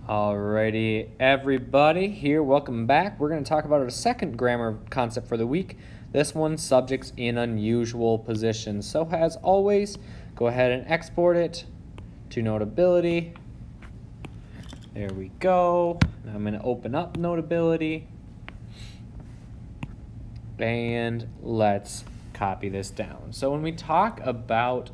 Alrighty, everybody, here, welcome back. We're going to talk about our second grammar concept for the week. This one, subjects in unusual positions. So as always, go ahead and export it to Notability. There we go. Now I'm going to open up Notability. And let's copy this down. So when we talk about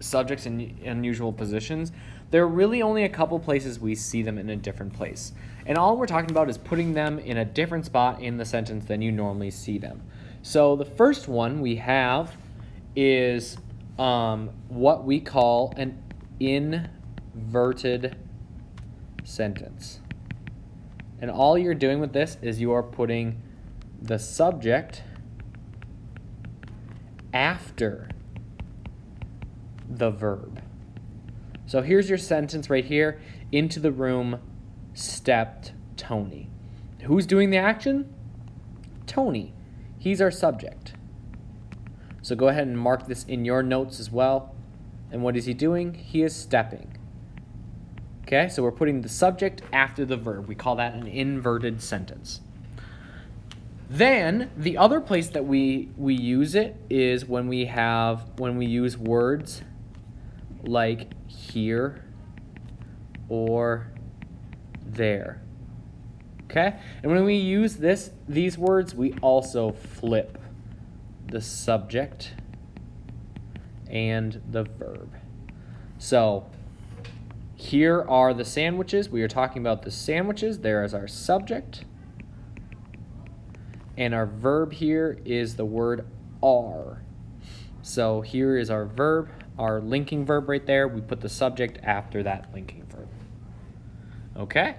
subjects in unusual positions, there are really only a couple places we see them in a different place. And all we're talking about is putting them in a different spot in the sentence than you normally see them. So the first one we have is what we call an inverted sentence. And all you're doing with this is you are putting the subject after the verb. So here's your sentence right here. Into the room stepped Tony. Who's doing the action? Tony. He's our subject. So go ahead and mark this in your notes as well. And what is he doing? He is stepping. Okay, so we're putting the subject after the verb. We call that an inverted sentence. Then the other place that we use it is when we use words like here or there. Okay? And when we use these words, we also flip the subject and the verb. So here are the sandwiches. We are talking about the sandwiches. There is our subject. And our verb here is the word are. So here is our verb, our linking verb right there. We put the subject after that linking verb. Okay?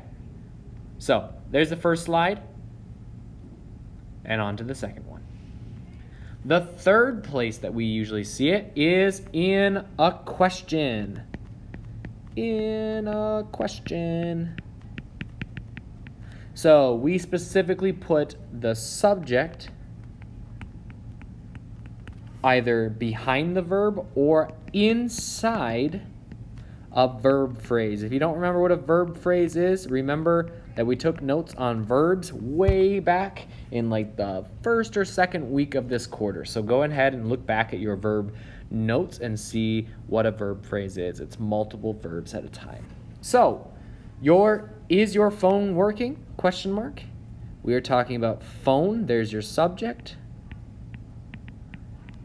So there's the first slide. And on to the second one. The third place that we usually see it is in a question. In a question. So we specifically put the subject either behind the verb or inside a verb phrase. If you don't remember what a verb phrase is, remember that we took notes on verbs way back in like the first or second week of this quarter. So go ahead and look back at your verb notes and see what a verb phrase is. It's multiple verbs at a time. So is your phone working? Question mark. We are talking about phone. There's your subject.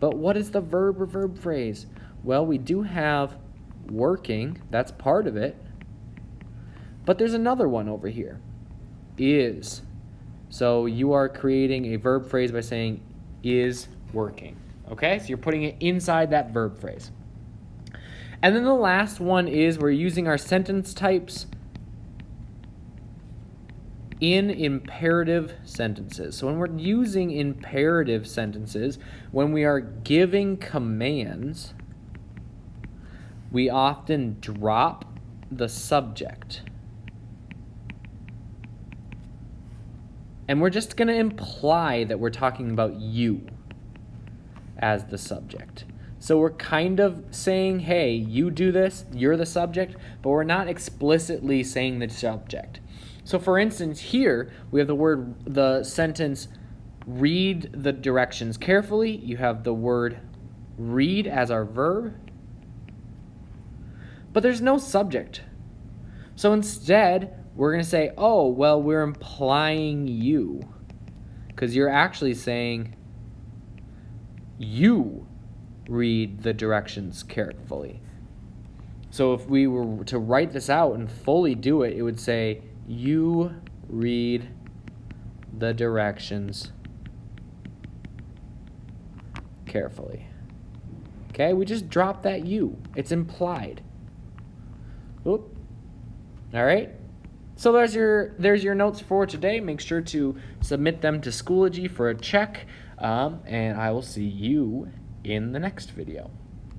But what is the verb or verb phrase? Well, we do have working. That's part of it. But there's another one over here. Is. So you are creating a verb phrase by saying is working. Okay? So you're putting it inside that verb phrase. And then the last one is we're using our sentence types in imperative sentences. So when we're using imperative sentences, when we are giving commands, we often drop the subject. And we're just going to imply that we're talking about you as the subject. So we're kind of saying, hey, you do this, you're the subject, but we're not explicitly saying the subject. So for instance, here we have the sentence, read the directions carefully. You have the word read as our verb, but there's no subject. So instead, we're going to say, oh, well, we're implying you, because you're actually saying you read the directions carefully. So if we were to write this out and fully do it, it would say, you read the directions carefully. Okay, we just dropped that you. It's implied. Oop. All right. So there's your notes for today. Make sure to submit them to Schoology for a check, and I will see you in the next video.